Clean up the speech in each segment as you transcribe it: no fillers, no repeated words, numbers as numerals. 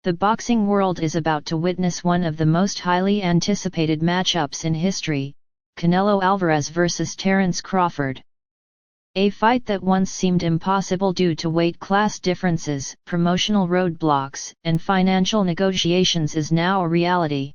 The boxing world is about to witness one of the most highly anticipated matchups in history, Canelo Alvarez vs Terence Crawford. A fight that once seemed impossible due to weight class differences, promotional roadblocks, and financial negotiations is now a reality.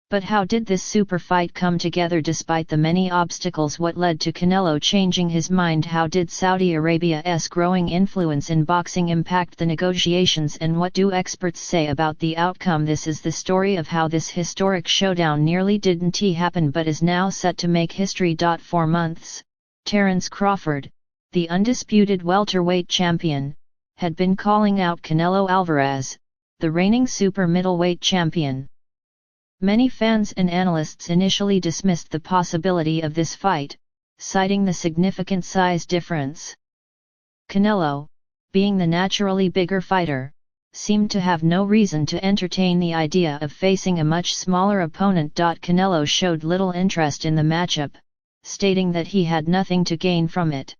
But how did this super fight come together despite the many obstacles? What led to Canelo changing his mind? How did Saudi Arabia's growing influence in boxing impact the negotiations, and what do experts say about the outcome? This is the story of how this historic showdown nearly didn't happen but is now set to make history. For months, Terence Crawford, the undisputed welterweight champion, had been calling out Canelo Alvarez, the reigning super middleweight champion. Many fans and analysts initially dismissed the possibility of this fight, citing the significant size difference. Canelo, being the naturally bigger fighter, seemed to have no reason to entertain the idea of facing a much smaller opponent. Canelo showed little interest in the matchup, stating that he had nothing to gain from it.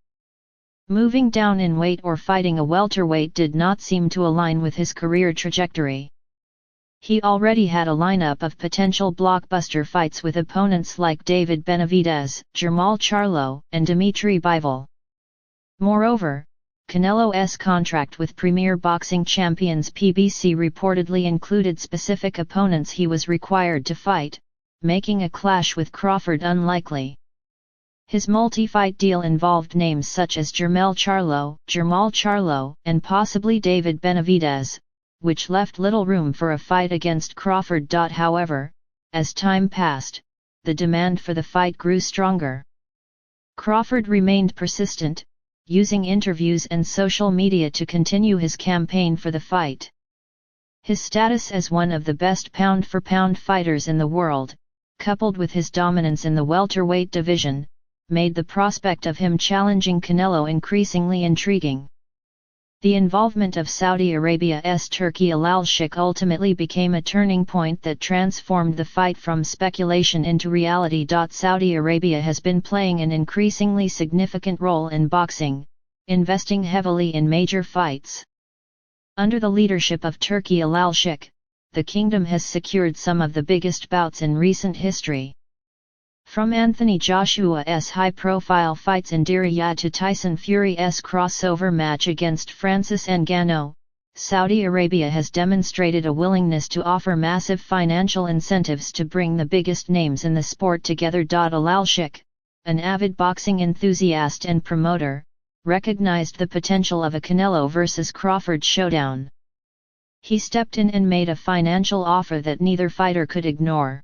Moving down in weight or fighting a welterweight did not seem to align with his career trajectory. He already had a lineup of potential blockbuster fights with opponents like David Benavidez, Jermall Charlo, and Dimitri Bivol. Moreover, Canelo's contract with Premier Boxing Champions (PBC) reportedly included specific opponents he was required to fight, making a clash with Crawford unlikely. His multi-fight deal involved names such as Jermall Charlo, and possibly David Benavidez, which left little room for a fight against Crawford. However, as time passed, the demand for the fight grew stronger. Crawford remained persistent, using interviews and social media to continue his campaign for the fight. His status as one of the best pound-for-pound fighters in the world, coupled with his dominance in the welterweight division, made the prospect of him challenging Canelo increasingly intriguing. The involvement of Saudi Arabia's Turki Al-Sheikh ultimately became a turning point that transformed the fight from speculation into reality. Saudi Arabia has been playing an increasingly significant role in boxing, investing heavily in major fights. Under the leadership of Turki Al-Sheikh, the kingdom has secured some of the biggest bouts in recent history. From Anthony Joshua's high-profile fights in Riyadh to Tyson Fury's crossover match against Francis Ngannou, Saudi Arabia has demonstrated a willingness to offer massive financial incentives to bring the biggest names in the sport together. Al-Sheikh, an avid boxing enthusiast and promoter, recognized the potential of a Canelo vs Crawford showdown. He stepped in and made a financial offer that neither fighter could ignore.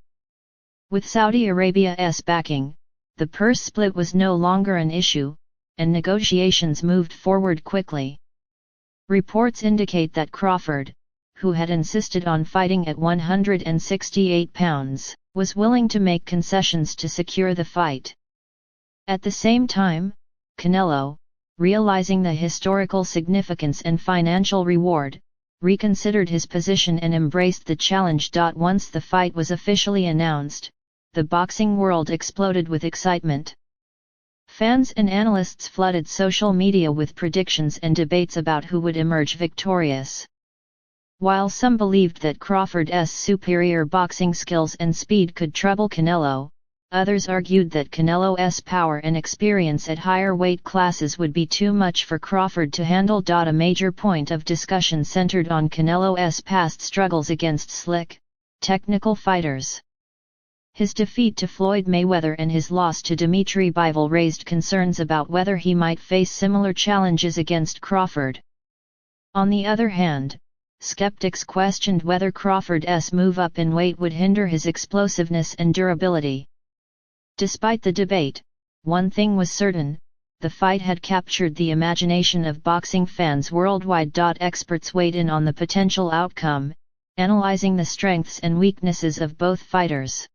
With Saudi Arabia's backing, the purse split was no longer an issue, and negotiations moved forward quickly. Reports indicate that Crawford, who had insisted on fighting at 168 pounds, was willing to make concessions to secure the fight. At the same time, Canelo, realizing the historical significance and financial reward, reconsidered his position and embraced the challenge. Once the fight was officially announced, the boxing world exploded with excitement. Fans and analysts flooded social media with predictions and debates about who would emerge victorious. While some believed that Crawford's superior boxing skills and speed could trouble Canelo, others argued that Canelo's power and experience at higher weight classes would be too much for Crawford to handle. A major point of discussion centered on Canelo's past struggles against slick, technical fighters. His defeat to Floyd Mayweather and his loss to Dimitri Bivol raised concerns about whether he might face similar challenges against Crawford. On the other hand, skeptics questioned whether Crawford's move up in weight would hinder his explosiveness and durability. Despite the debate, one thing was certain: the fight had captured the imagination of boxing fans worldwide. Experts weighed in on the potential outcome, analyzing the strengths and weaknesses of both fighters.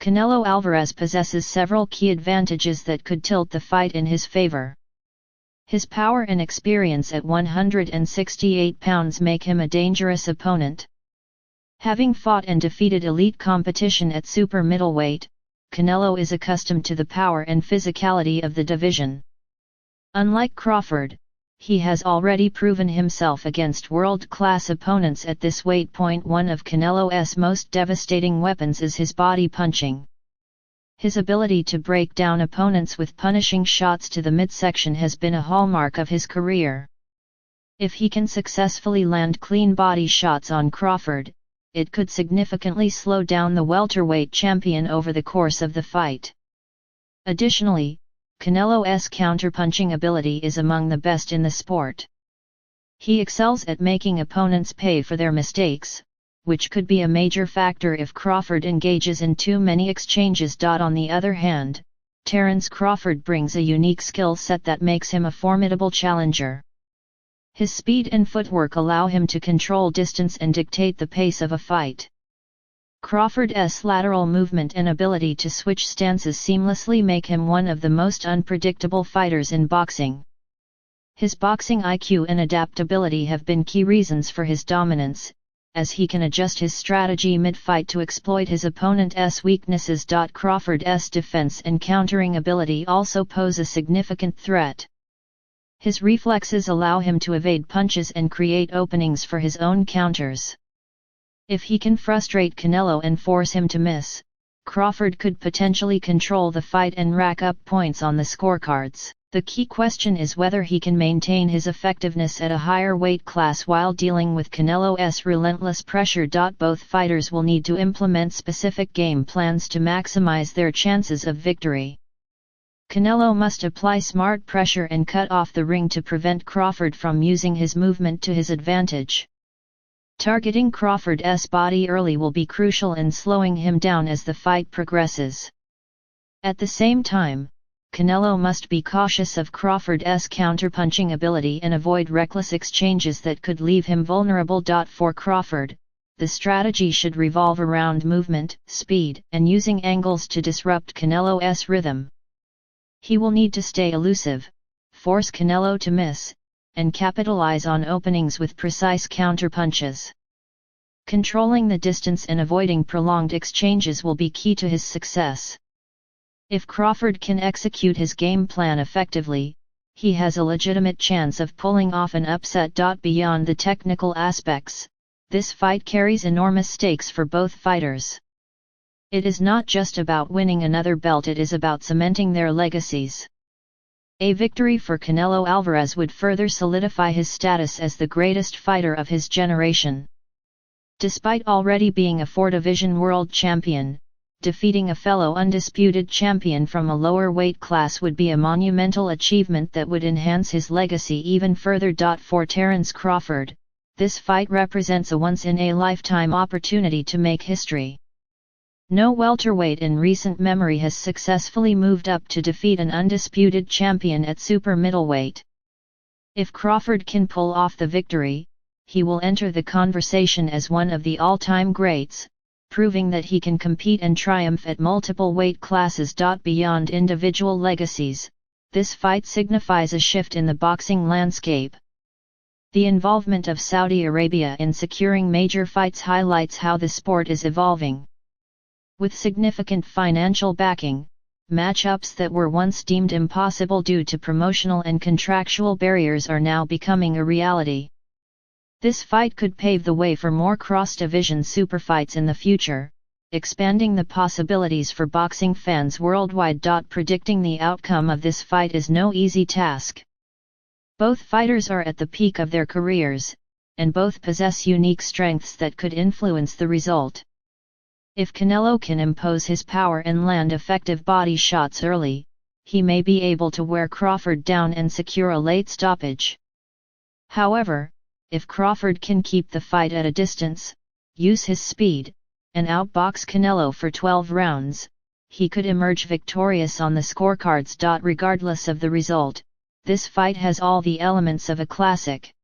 Canelo Alvarez possesses several key advantages that could tilt the fight in his favor. His power and experience at 168 pounds make him a dangerous opponent. Having fought and defeated elite competition at super middleweight, Canelo is accustomed to the power and physicality of the division. Unlike Crawford, he has already proven himself against world-class opponents at this weight. One of Canelo's most devastating weapons is his body punching. His ability to break down opponents with punishing shots to the midsection has been a hallmark of his career. If he can successfully land clean body shots on Crawford, it could significantly slow down the welterweight champion over the course of the fight. Additionally, Canelo's counterpunching ability is among the best in the sport. He excels at making opponents pay for their mistakes, which could be a major factor if Crawford engages in too many exchanges. On the other hand, Terence Crawford brings a unique skill set that makes him a formidable challenger. His speed and footwork allow him to control distance and dictate the pace of a fight. Crawford's lateral movement and ability to switch stances seamlessly make him one of the most unpredictable fighters in boxing. His boxing IQ and adaptability have been key reasons for his dominance, as he can adjust his strategy mid-fight to exploit his opponent's weaknesses. Crawford's defense and countering ability also pose a significant threat. His reflexes allow him to evade punches and create openings for his own counters. If he can frustrate Canelo and force him to miss, Crawford could potentially control the fight and rack up points on the scorecards. The key question is whether he can maintain his effectiveness at a higher weight class while dealing with Canelo's relentless pressure. Both fighters will need to implement specific game plans to maximize their chances of victory. Canelo must apply smart pressure and cut off the ring to prevent Crawford from using his movement to his advantage. Targeting Crawford's body early will be crucial in slowing him down as the fight progresses. At the same time, Canelo must be cautious of Crawford's counterpunching ability and avoid reckless exchanges that could leave him vulnerable. For Crawford, the strategy should revolve around movement, speed, and using angles to disrupt Canelo's rhythm. He will need to stay elusive, force Canelo to miss, and capitalize on openings with precise counterpunches. Controlling the distance and avoiding prolonged exchanges will be key to his success. If Crawford can execute his game plan effectively, he has a legitimate chance of pulling off an upset. Beyond the technical aspects, this fight carries enormous stakes for both fighters. It is not just about winning another belt, it is about cementing their legacies. A victory for Canelo Alvarez would further solidify his status as the greatest fighter of his generation. Despite already being a four-division world champion, defeating a fellow undisputed champion from a lower weight class would be a monumental achievement that would enhance his legacy even further. For Terence Crawford, this fight represents a once-in-a-lifetime opportunity to make history. No welterweight in recent memory has successfully moved up to defeat an undisputed champion at super middleweight. If Crawford can pull off the victory, he will enter the conversation as one of the all-time greats, proving that he can compete and triumph at multiple weight classes. Beyond individual legacies, this fight signifies a shift in the boxing landscape. The involvement of Saudi Arabia in securing major fights highlights how the sport is evolving. With significant financial backing, matchups that were once deemed impossible due to promotional and contractual barriers are now becoming a reality. This fight could pave the way for more cross-division superfights in the future, expanding the possibilities for boxing fans worldwide. Predicting the outcome of this fight is no easy task. Both fighters are at the peak of their careers, and both possess unique strengths that could influence the result. If Canelo can impose his power and land effective body shots early, he may be able to wear Crawford down and secure a late stoppage. However, if Crawford can keep the fight at a distance, use his speed, and outbox Canelo for 12 rounds, he could emerge victorious on the scorecards. Regardless of the result, this fight has all the elements of a classic.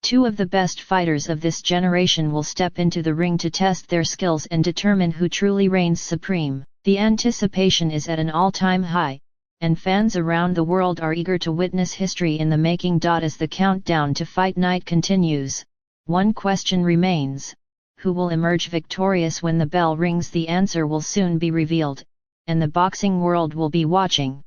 Two of the best fighters of this generation will step into the ring to test their skills and determine who truly reigns supreme. The anticipation is at an all-time high, and fans around the world are eager to witness history in the making. As the countdown to fight night continues, one question remains: who will emerge victorious when the bell rings? The answer will soon be revealed, and the boxing world will be watching.